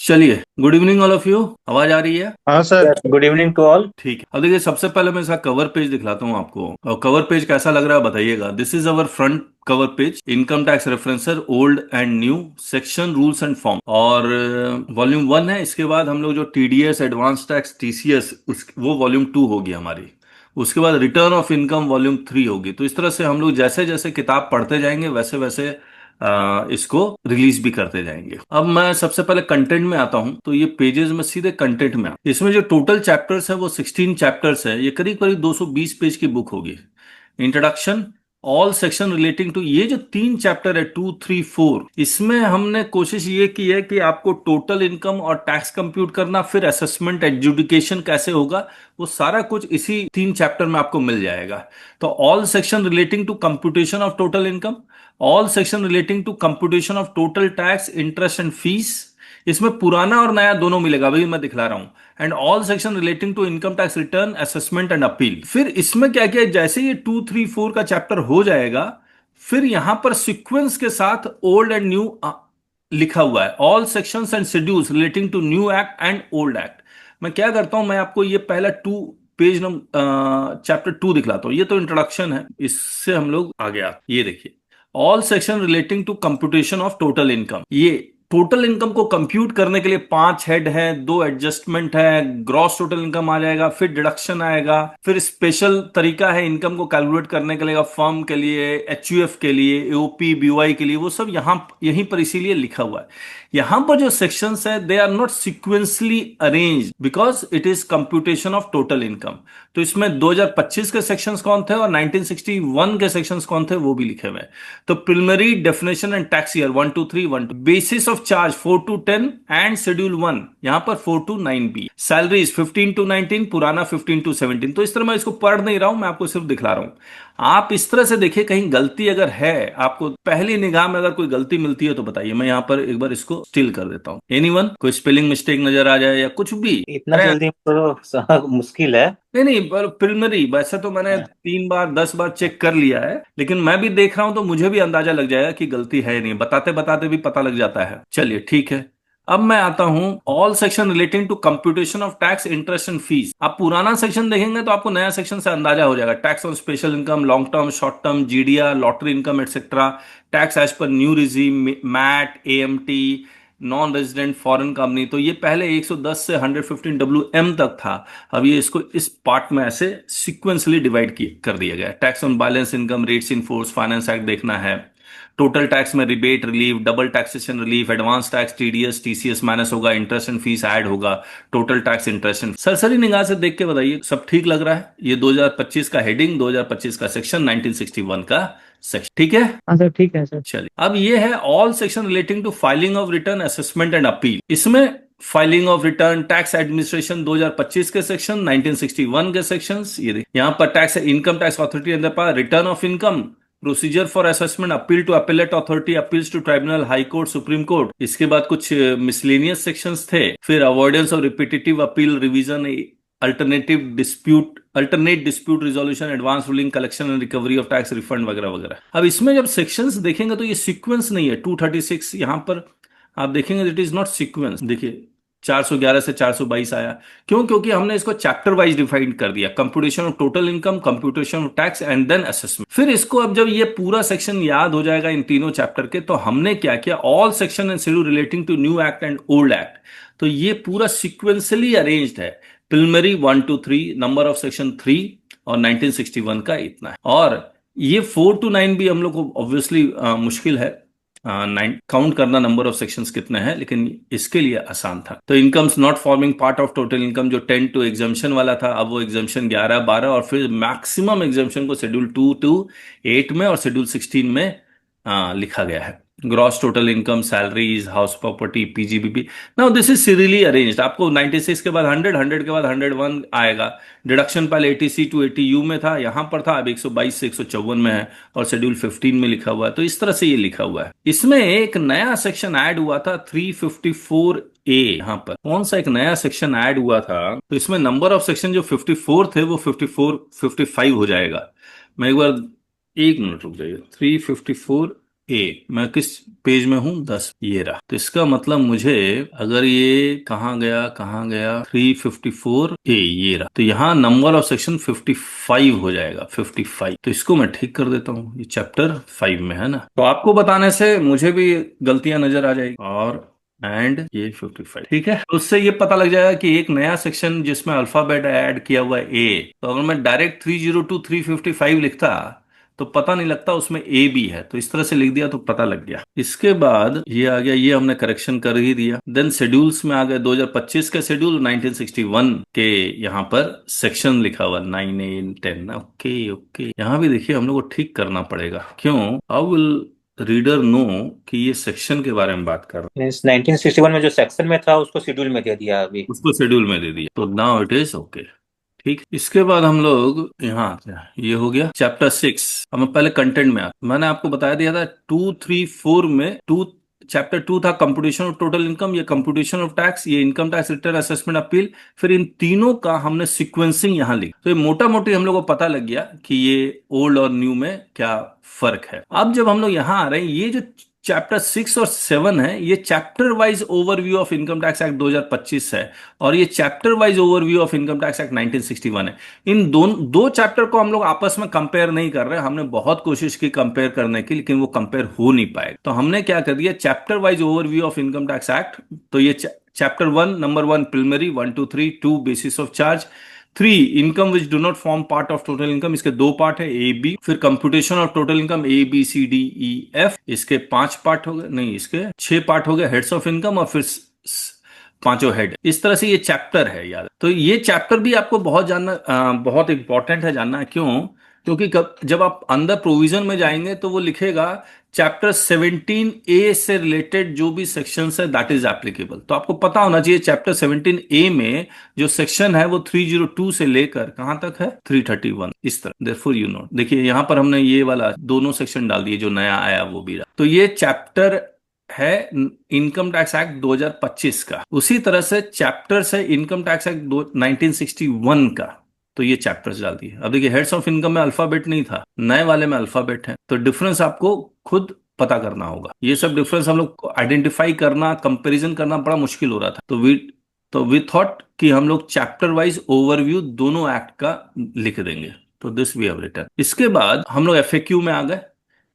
चलिए, good evening all of you. आवाज आ रही है? हाँ sir, good evening to all. ठीक है। अब देखिए, सबसे पहले मैं इसका कवर पेज दिखलाता हूँ आपको, और कवर पेज कैसा लग रहा है बताइएगा। This is our front cover page, income tax referencer old and new, section rules and form, और वॉल्यूम 1 है। इसके बाद हम लोग जो टीडीएस, एडवांस टैक्स, टीसीएस, उस वो वॉल्यूम 2 होगी हमारी। उसके बाद रिटर्न ऑफ इनकम वॉल्यूम 3 होगी। तो इस तरह से हम लोग जैसे जैसे किताब पढ़ते जाएंगे वैसे वैसे इसको रिलीज भी करते जाएंगे। अब मैं सबसे पहले कंटेंट में आता हूं, तो ये पेजेस में सीधे कंटेंट में इसमें जो टोटल चैप्टर्स है वो 16 चैप्टर्स है। ये करीब करीब 220 पेज की बुक होगी। Introduction, all section relating to, ये जो 3 चैप्टर है 2, 3, 4, इसमें हमने कोशिश ये की है कि आपको टोटल इनकम और टैक्स कंप्यूट करना, फिर असेसमेंट एडजुडिकेशन कैसे होगा, वो सारा कुछ इसी 3 चैप्टर में आपको मिल जाएगा। तो all section relating to computation of total income, all section relating to computation of total tax, interest and fees, इसमें पुराना और नया दोनों मिलेगा, अभी मैं दिखला रहा हूं। And all section relating to income tax return, assessment and appeal. फिर इसमें क्या किया, जैसे ये 2, 3, 4 का चैप्टर हो जाएगा, फिर यहां पर सीक्वेंस के साथ ओल्ड एंड न्यू लिखा हुआ है। All sections and schedules relating to new act and old act. मैं क्या करता हूं, मैं आपको ये पहला पेज नंबर चैप्टर 2 दिखलाता हूं। ये तो इंट्रोडक्शन है, इससे हम लोग आगे आते। ये देखिए, all section relating to computation of total income. ये टोटल इनकम को कंप्यूट करने के लिए 5 हेड है, 2 एडजस्टमेंट है, ग्रॉस टोटल इनकम आ जाएगा, फिर डिडक्शन आएगा, फिर स्पेशल तरीका है इनकम को कैलकुलेट करने के लिए, फर्म के लिए, एचयूएफ के लिए, एओपी बीवाई के लिए, वो सब यहां यहीं पर इसीलिए लिखा हुआ है। यहां पर जो सेक्शंस है they are not sequentially arrange because it is computation of total income. तो इसमें 2025 के सेक्शंस कौन थे और 1961 के सेक्शंस कौन थे वो भी लिखे हुए हैं। तो preliminary definition and tax year 1, 2, 3, 1, 2, basis of charge 4 to 10 and schedule 1 यहां पर 4 to 9 बी, सैलरीज 15 to 19, पुराना 15 to 17। तो इस तरह मैं इसको पढ़ नहीं रहा हूं, मैं आपको सिर्फ दिखला रहा हूं। आप इस तरह से देखिए, कहीं गलती अगर है, आपको पहली निगाह में अगर कोई गलती मिलती है तो बताइए। मैं यहां पर एक बार इसको स्टिल कर देता हूं। एनीवन, कोई स्पेलिंग मिस्टेक नजर आ जाए या कुछ भी? इतना जल्दी तो मुश्किल है। नहीं नहीं, पर प्रिलिमिनरी वैसे तो मैंने 3 बार 10 बार चेक कर लिया है, लेकिन मैं भी देख रहा हूं तो मुझे भी अंदाजा लग जाएगा कि गलती है नहीं, बताते बताते भी पता लग जाता है। चलिए ठीक है। अब मैं आता हूं, all section relating to computation of tax, interest and fees. आप पुराना सेक्शन देखेंगे तो आपको नया सेक्शन से अंदाजा हो जाएगा। Tax on special income, long term, short term, GDR, lottery income etcetera, tax as per new regime, MAT, AMT, non resident foreign company. तो ये पहले 110 से 115 डब्ल्यू तक था। अब ये इसको इस पार्ट में ऐसे सिक्वेंसली डिवाइड कर दिया गया है। Tax on balance income, rates in force, finance act देखना है। टोटल टैक्स में rebate, relief, double taxation relief, advance tax, TDS, TCS minus होगा, इंटरेस्ट एंड फीस ऐड होगा, टोटल टैक्स, इंटरेस्ट एंड। सरसरी निगाह से देख के बताइए सब ठीक लग रहा है? ये 2025 का हेडिंग, 2025 का सेक्शन, 1961 का सेक्शन, ठीक है? हाँ सर, ठीक है सर। चलिए, अब ये है all section relating to filing of return, assessment and appeal. इसमें filing of return, tax administration 2025 के सेक्शन, 1961 के सेक्शंस। ये देखिए, यहां पर टैक्स इनकम टैक्स अथॉरिटी अंदर पर return of income, procedure for assessment, appeal to appellate authority, appeals to tribunal, high court, supreme court. इसके बाद कुछ मिसलेनियस सेक्शंस थे, फिर avoidance of repetitive appeal, revision, alternate dispute resolution, advance ruling, collection and recovery of tax refund वगैरह वगैरह। अब इसमें जब सेक्शंस देखेंगे तो ये सीक्वेंस नहीं है। 236 यहां पर आप देखेंगे, इट इज नॉट सीक्वेंस। देखिए, 411 से 422 आया। क्यों? क्योंकि हमने इसको चैप्टर वाइज डिफाइन कर दिया। Computation of total income, computation of tax and then assessment. फिर इसको, अब जब ये पूरा सेक्शन याद हो जाएगा इन तीनों चैप्टर के, तो हमने क्या किया, all section and schedule relating to new act and old act. तो ये पूरा सिक्वेंसली अरेंज्ड है। Preliminary 1 to 3, number of section 3, और 1961 का इतना है। और ये 4 to 9 भी हम लोग को ऑब्वियसली मुश्किल है 9 काउंट करना, नंबर ऑफ सेक्शंस कितने हैं, लेकिन इसके लिए आसान था। तो incomes not forming part of total income, जो 10 to एग्जाम्शन वाला था, अब वो एग्जाम्शन 11, 12, और फिर मैक्सिमम एग्जाम्शन को शेड्यूल 2 to 8 में और शेड्यूल 16 में लिखा गया है। Gross total income, salaries, house property, PGBP. Now this is serially arranged. आपको 96 के बाद 100, 100 के बाद 101 आएगा। डिडक्शन पहले 80C to 80U में था, यहां पर था, अब 122 से 154 में है, और शेड्यूल 15 में लिखा हुआ है। तो इस तरह से ये लिखा हुआ है। इसमें एक नया सेक्शन ऐड हुआ था, 354A। यहां पर कौन सा एक नया सेक्शन ऐड हुआ था? तो इसमें नंबर ऑफ सेक्शन जो 54 थे वो 54, 55 हो जाएगा। मैं एक बार, एक मिनट रुक जाइए। 354 ए, मैं किस पेज में हूं? 10, ये रहा। तो इसका मतलब मुझे, अगर ये कहाँ गया 354 ए, ये रहा, तो यहाँ नंबर ऑफ सेक्शन 55 हो जाएगा, 55। तो इसको मैं ठीक कर देता हूँ, ये चैप्टर 5 में है ना। तो आपको बताने से मुझे भी गलतियां नजर आ जाएगी, और एंड ये 55 ठीक है। तो उससे ये पता लग जाएगा कि एक नया सेक्शन जिसमें अल्फाबेट ऐड किया हुआ है ए। तो अगर मैं डायरेक्ट 302 355 लिखता तो पता नहीं लगता उसमें ए भी है, तो इस तरह से लिख दिया तो पता लग गया। इसके बाद ये आ गया, ये हमने करेक्शन कर ही दिया। देन शेड्यूल्स में आ गए 2025 के शेड्यूल, 1961 के यहाँ पर सेक्शन लिखा हुआ 9 8 10। ओके ओके, यहाँ भी देखिए हम लोग को ठीक करना पड़ेगा। क्यों? हाउ विल रीडर नो कि ये सेक्शन के बारे में बात कर रहा मीन्स 1961 में जो सेक्शन में था उसको शेड्यूल में दे दिया अभी। है, उसको शेड्यूल में दे दिया, तो नाउ इट इज ओके। ठीक, इसके बाद हम लोग यहाँ आते हैं। ये हो गया चैप्टर 6। अब मैं पहले कंटेंट में आता, मैंने आपको बताया दिया था 2 3 4 में चैप्टर 2 था कंप्यूटेशन ऑफ टोटल इनकम, ये कंप्यूटेशन ऑफ टैक्स, ये income tax return assessment appeal. फिर इन तीनों का हमने सीक्वेंसिंग यहाँ लिखा, तो ये मोटा मोटी हम लोग को पता लग गया कि ये ओल्ड और न्यू में क्या फर्क है। अब जब हम लोग यहाँ आ रहे हैं, ये जो चैप्टर 6 और 7 है, ये chapter wise overview of income tax act 2025 है, और ये chapter wise overview of income tax act 1961 है। इन दो चैप्टर को हम लोग आपस में कंपेयर नहीं कर रहे। हमने बहुत कोशिश की कंपेयर करने की, लेकिन वो कंपेयर हो नहीं पाए। तो हमने क्या कर दिया, chapter wise overview of income tax act. तो ये chapter 1, number 1 preliminary 1 2 3, 2 basis of charge, 3 income which do not form part of total income, इसके 2 पार्ट है ए बी। फिर computation of total income A B C D E F, इसके 5 part हो गए, नहीं इसके 6 पार्ट हो गए। हेड्स ऑफ इनकम, और फिर पांचों हेड। इस तरह से ये चैप्टर है यार। तो ये चैप्टर भी आपको बहुत जानना, बहुत इंपॉर्टेंट है जानना। क्यों? क्योंकि जब आप अंदर प्रोविजन में जाएंगे तो वो लिखेगा चैप्टर 17 ए से रिलेटेड जो भी सेक्शन है दैट इज एप्लीकेबल। तो आपको पता होना चाहिए चैप्टर 17 ए में जो सेक्शन है वो 302 से लेकर कहां तक है, 331। इस तरह देयरफॉर यू नो, देखिए यहां पर हमने ये वाला दोनों सेक्शन डाल दिए, जो नया आया वो भी रहा। तो ये चैप्टर है इनकम टैक्स एक्ट 2025 का। उसी तरह से चैप्टर्स है इनकम टैक्स एक्ट 1961 का। तो ये चैप्टर्स डाल दिए। अब देखिए हेड्स ऑफ इनकम में अल्फाबेट नहीं था, नए वाले में अल्फाबेट है, तो डिफरेंस आपको खुद पता करना होगा। ये सब डिफरेंस हम लोग आइडेंटिफाई करना, कंपैरिजन करना बड़ा मुश्किल हो रहा था। तो वी थॉट कि हम लोग चैप्टर वाइज ओवरव्यू दोनों एक्ट का लिख देंगे। तो दिस वी हैव रिटन। इसके बाद हम लोग एफएक्यू में आ गए,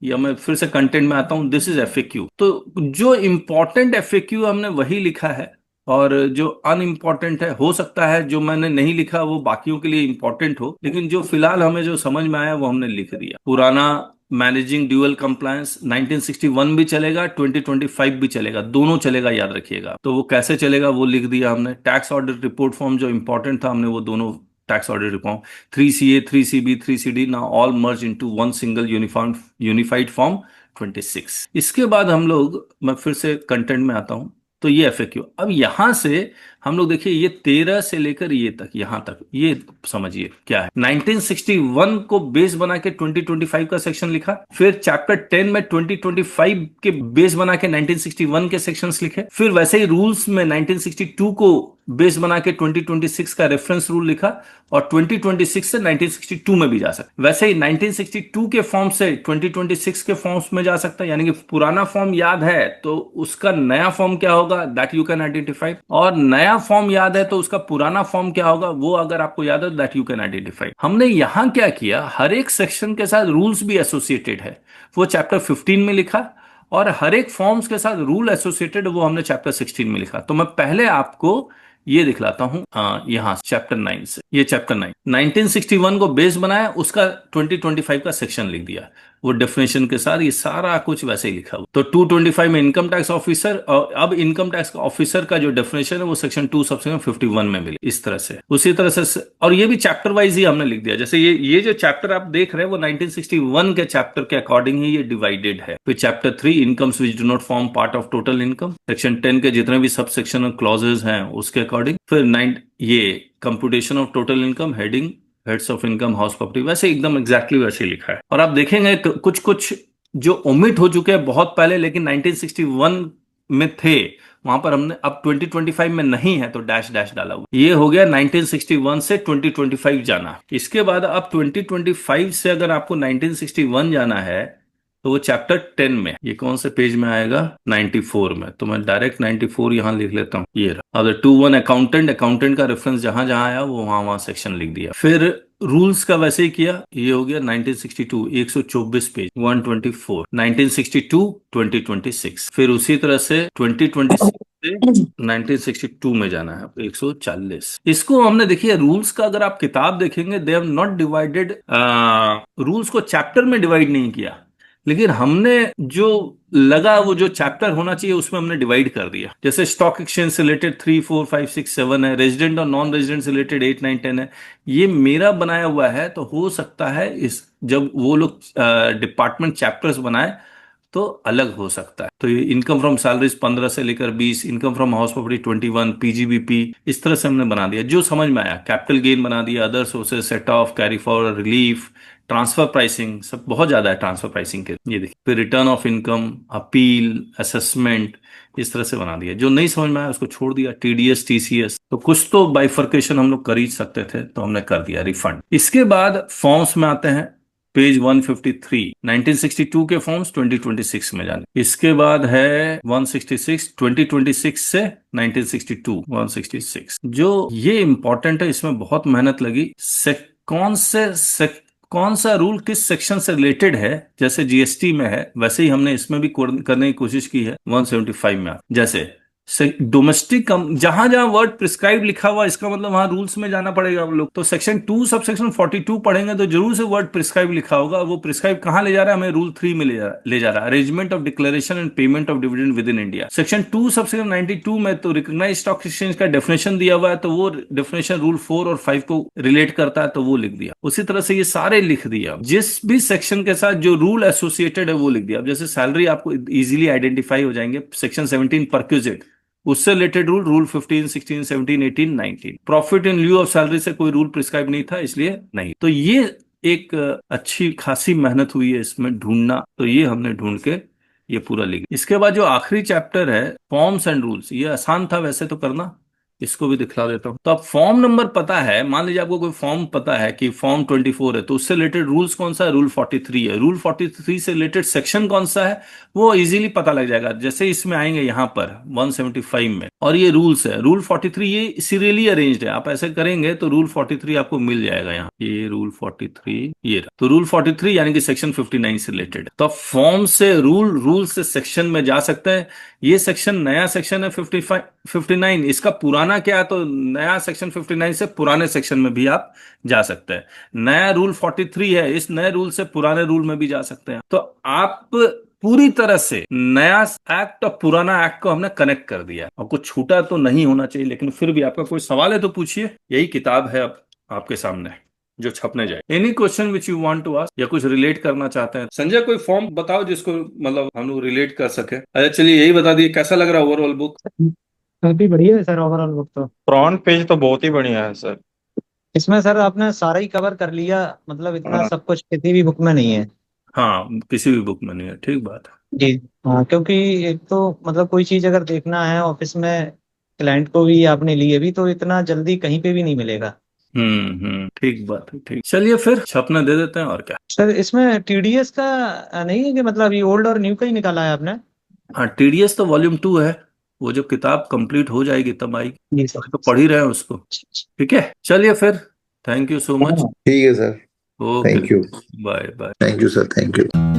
या मैं फिर से कंटेंट में आता हूं। This is FAQ. तो जो इंपॉर्टेंट एफएक्यू हमने वही लिखा है, और जो अनइम्पॉर्टेंट है, हो सकता है जो मैंने नहीं लिखा वो बाकियों के लिए इंपॉर्टेंट हो, लेकिन जो फिलहाल हमें जो समझ में आया वो हमने लिख दिया। पुराना मैनेजिंग ड्यूअल कंप्लायंस 1961 भी चलेगा, 2025 भी चलेगा, दोनों चलेगा, याद रखिएगा। तो वो कैसे चलेगा वो लिख दिया हमने। टैक्स ऑडिट रिपोर्ट फॉर्म जो इंपॉर्टेंट था, हमने वो दोनों tax audit report 3CA 3CB 3CD now all merge into one single unified form 26। इसके बाद हम लोग, मैं फिर से कंटेंट में आता हूं। तो ये एफएक्यू। अब यहां से हम लोग देखिए, ये 13 से लेकर ये तक, यहां तक ये समझिए क्या है। 1961 को बेस बना के 2025 का सेक्शन लिखा। फिर चैप्टर 10 में 2025 के बेस बना के 1961 के सेक्शंस लिखे। फिर वैसे ही रूल्स में 1962 को बेस बना के 2026 का रेफरेंस रूल लिखा, और 2026 से 1962 में भी जा सकता। वैसे ही 1962 के फॉर्म से 2026 के फॉर्म्स में जा सकता है, यानी कि पुराना फॉर्म याद है तो उसका नया फॉर्म क्या होगा दैट यू कैन आइडेंटिफाई, और नया फॉर्म याद है तो उसका पुराना फॉर्म क्या होगा वो अगर आपको याद है दैट यू कैन आइडेंटिफाई। हमने यहां क्या किया, हर एक सेक्शन के साथ रूल्स भी एसोसिएटेड है, वो चैप्टर 15 में लिखा, और हर एक फॉर्म्स के साथ रूल एसोसिएटेड वो हमने चैप्टर 16 में लिखा। तो मैं पहले आपको ये दिखलाता हूं, यहां चैप्टर 9 से। ये चैप्टर 9 1961 को बेस बनाया, उसका 2025 का सेक्शन लिख दिया, वो डेफिनेशन के साथ, ये सारा कुछ वैसे ही लिखा हुआ। तो 225 में इनकम टैक्स ऑफिसर, और अब इनकम टैक्स ऑफिसर का जो डेफिनेशन है वो सेक्शन 2 सबसेक्शन 51 में मिले। इस तरह से, उसी तरह से, और ये भी चैप्टर वाइज ही हमने लिख दिया। जैसे ये जो चैप्टर आप देख रहे हैं वो 1961 के चैप्टर के अकॉर्डिंग ही ये डिवाइडेड है। फिर chapter 3 incomes which do not form part of total income, section 10 के जितने भी सब सेक्शन क्लॉजेज हैं उसके अकॉर्डिंग। फिर 9 ये computation of total income, heading heads of income, house property, वैसे एकदम एग्जैक्टली वैसे ही लिखा है। और आप देखेंगे कुछ कुछ जो ओमिट हो चुके हैं बहुत पहले, लेकिन 1961 में थे, वहां पर हमने, अब 2025 में नहीं है तो डैश डैश डाला हुआ। ये हो गया 1961 से 2025 जाना। इसके बाद अब 2025 से अगर आपको 1961 जाना है तो वो चैप्टर 10 में, ये कौन से पेज में आएगा, 94 में। तो मैं डायरेक्ट 94 यहाँ लिख लेता हूँ, ये रहा। अब 2.1 अकाउंटेंट, अकाउंटेंट का रेफरेंस जहां जहां आया वो वहां वहां सेक्शन लिख दिया। फिर रूल्स का वैसे ही किया, ये हो गया 1962, 124 पेज, 124, 1962, 2026। फिर उसी तरह से 2026 से 1962 में जाना है, 140। इसको हमने, देखिए रूल्स का अगर आप किताब देखेंगे, they have not divided, rules को चैप्टर में डिवाइड नहीं किया, लेकिन हमने जो लगा वो जो चैप्टर होना चाहिए उसमें हमने डिवाइड कर दिया। जैसे स्टॉक एक्सचेंज से रिलेटेड 3, 4, 5, 6, 7 है, रेजिडेंट और नॉन रेजिडेंट से रिलेटेड 8, 9, 10 है। ये मेरा बनाया हुआ है, तो हो सकता है इस जब वो लोग डिपार्टमेंट चैप्टर्स बनाए तो अलग हो सकता है। तो ये इनकम फ्रॉम सैलरीज 15 से लेकर 20, income from house property 21, PGBP, इस तरह से हमने बना दिया जो समझ में आया। कैपिटल गेन बना दिया, other sources, set of, carry forward, relief, transfer pricing, सब बहुत ज्यादा है ट्रांसफर प्राइसिंग के, ये देखिए। फिर return of income, appeal, assessment, इस तरह से बना दिया। जो नहीं समझ में आया उसको छोड़ दिया, टीडीएस, टीसीएस। तो कुछ तो बाइफर्केशन हम लोग कर ही सकते थे, तो हमने कर दिया रिफंड। इसके बाद फॉर्म्स में आते हैं, पेज 153, 1962 के फॉर्म्स 2026 में जाने। इसके बाद है 166, 2026 से 1962, 166। जो ये इंपॉर्टेंट है, इसमें बहुत मेहनत लगी। कौन सा रूल किस सेक्शन से रिलेटेड है, जैसे जीएसटी में है वैसे ही हमने इसमें भी करने की कोशिश की है। 175 में जैसे डोमेस्टिक, जहां जहां वर्ड प्रिस्क्राइब लिखा हुआ, इसका मतलब वहां रूल्स में जाना पड़ेगा हम लोग। तो सेक्शन 2 सब सेक्शन 42 पढ़ेंगे तो जरूर से वर्ड प्रिस्क्राइब लिखा होगा। वो प्रिस्क्राइब कहां ले जा रहा है, हमें रूल 3 में ले जा रहा है, arrangement of declaration and payment of dividend with in India. Section 2 sub section 92 में तो रिकॉग्नाइज स्टॉक एक्सचेंज का डेफिनेशन दिया हुआ है, तो वो डेफिनेशन रूल 4 और 5 को रिलेट करता है, तो वो लिख दिया। उसी तरह से ये सारे लिख दिया, जिस भी सेक्शन के साथ जो रूल एसोसिएटेड है वो लिख दिया। अब जैसे सैलरी आपको इजीली आइडेंटिफाई हो जाएंगे, सेक्शन 17 परक्यूजिट, उससे related rule 15, 16, 17, 18, 19। Profit in lieu of salary से कोई रूल प्रिस्क्राइब नहीं था, इसलिए नहीं। तो ये एक अच्छी खासी मेहनत हुई है इसमें ढूंढना, तो ये हमने ढूंढ के ये पूरा लिख। इसके बाद जो आखिरी चैप्टर है, फॉर्म्स एंड रूल्स, ये आसान था वैसे तो करना, इसको भी दिखला देता हूं। तो अब फॉर्म नंबर पता है, मान लीजिए आपको कोई फॉर्म पता है कि फॉर्म 24 है, तो उससे रिलेटेड रूल्स कौन सा है, रूल 43 है। रूल 43 से रिलेटेड सेक्शन कौन सा है वो इजीली पता लग जाएगा। जैसे इसमें आएंगे यहाँ पर 175 में, और ये रूल्स है, रूल 43 ये सीरियली अरेंज्ड है। आप ऐसे करेंगे तो रूल 43 आपको मिल जाएगा यहाँ, ये रूल 43, ये रहा। तो रूल 43 यानी कि सेक्शन 59 से रिलेटेड। तो फॉर्म से रूल से सेक्शन में जा सकते हैं। ये सेक्शन नया सेक्शन है 59, इसका पुराना क्या है, तो नया सेक्शन 59 से पुराने सेक्शन में भी आप जा सकते हैं। नया रूल 43 है, इस नए रूल से पुराने रूल में भी जा सकते हैं। तो आप पूरी तरह से नया एक्ट और पुराना एक्ट को हमने कनेक्ट कर दिया। और कुछ छूटा तो नहीं होना चाहिए, लेकिन फिर भी आपका कोई सवाल है तो पूछिए। यही किताब है अब आपके सामने जो छपने जाए। Any question which you want to ask, या कुछ रिलेट करना चाहते हैं। संजय कोई फॉर्म बताओ जिसको मतलब हम लोग रिलेट कर सके। अच्छा चलिए यही बता दिए, कैसा लग रहा है ओवरऑल बुक। काफी बढ़िया है सर ओवरऑल बुक तो। फ्रंट पेज तो बहुत ही बढ़िया है सर। इसमें सर आपने सारा ही कवर कर लिया, मतलब इतना हाँ सब कुछ किसी भी बुक में नहीं है। हाँ, किसी भी बुक में नहीं है, ठीक बात है। जी। हाँ, क्योंकि एक तो मतलब कोई चीज अगर देखना है ऑफिस में, क्लाइंट को भी आपने लिए भी, तो इतना जल्दी कहीं पे भी नहीं मिलेगा। ठीक बात है, ठीक। चलिए फिर छपने दे देते हैं, और क्या। सर इसमें टीडीएस का नहीं है कि मतलब ये ओल्ड और न्यू का ही निकाला है आपने? हाँ, टीडीएस तो वॉल्यूम 2 है, वो जो किताब कंप्लीट हो जाएगी तब आएगी। जी अभी सर। तो पढ़ ही रहे हैं उसको। ठीक है, चलिए फिर, थैंक यू सो मच। हाँ। ठीक है sir. Okay, thank you. Bye bye. Thank you sir. Thank you.